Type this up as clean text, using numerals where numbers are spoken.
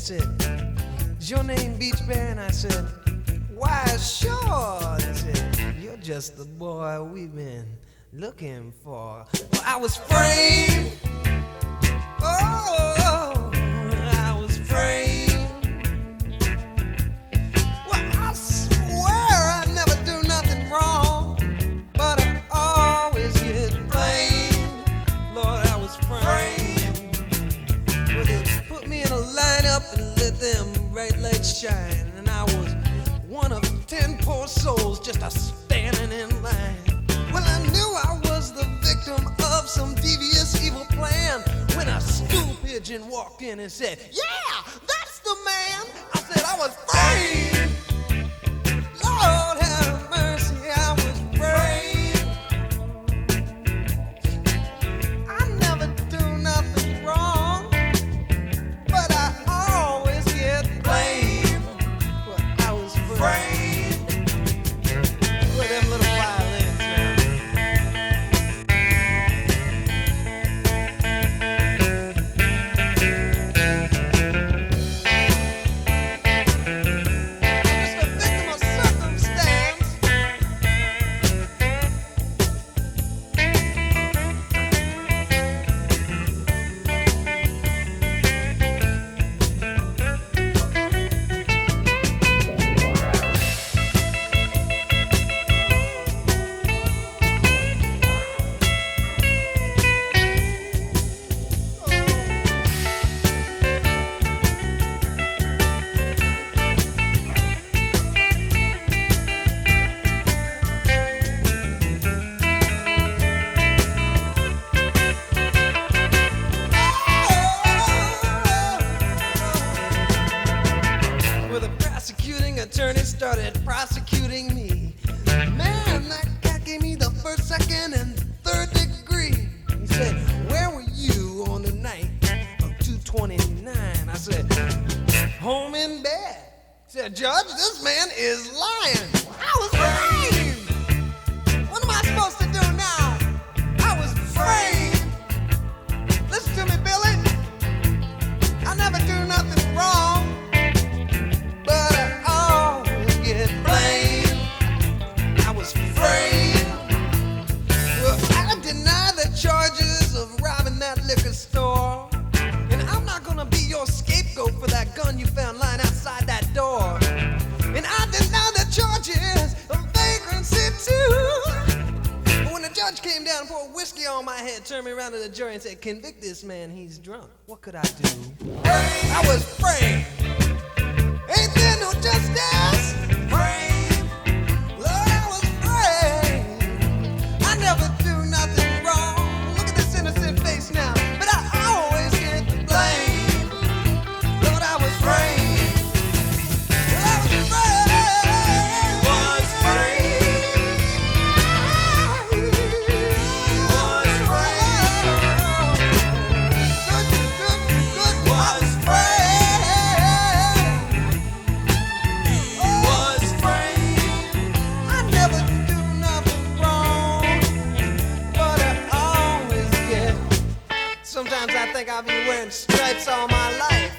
said, "Is your name Beach Bear?" And I said, "Why, sure." They said, "You're just the boy we've been looking for." Well, I was framed. Oh, I was framed. Well, I swear I never do nothing wrong, but I always get blamed. Lord, I was framed. Well, they put me in a lineup and let them bright lights shine, and I was one of 10 poor souls just a standing in line. Well, I knew I was the victim of some devious evil plan when a stool pigeon walked in and said, "Yeah, that's the man." I said I was framed. Lord have mercy, I was framed. I never do nothing wrong, but I always get blamed. Well, I was framed. With them little violins now. Just a victim of circumstance. Well, the prosecuting attorney started prosecuting me. Man, that guy gave me the first, second, and third degree. He said, "Where were you on the night of 2/29?" I said, "Home in bed." He said, "Judge, this man is lying." I was framed. What am I supposed to do now? I was framed. Listen to me, Billy. I never do nothing wrong, but I always get blamed. I was framed. Well, I deny the charges of robbing that liquor store, and I'm not gonna be your scapegoat for that gun you found lying outside that door. And I deny the charges of vagrancy too. But when the judge came down and poured whiskey on my head, turned me around to the jury and said, "Convict this man, he's drunk." What could I do? I was framed. Ain't there no justice? Framed. Lord, I was framed. I never do nothing wrong. Look at this innocent face now, but I always get blamed. Lord, I was framed. Well, I was framed. Was framed. Was framed. Good. Was framed. Was framed. I never do nothing wrong, but I always get. Sometimes I think I've been wearing stripes all my life.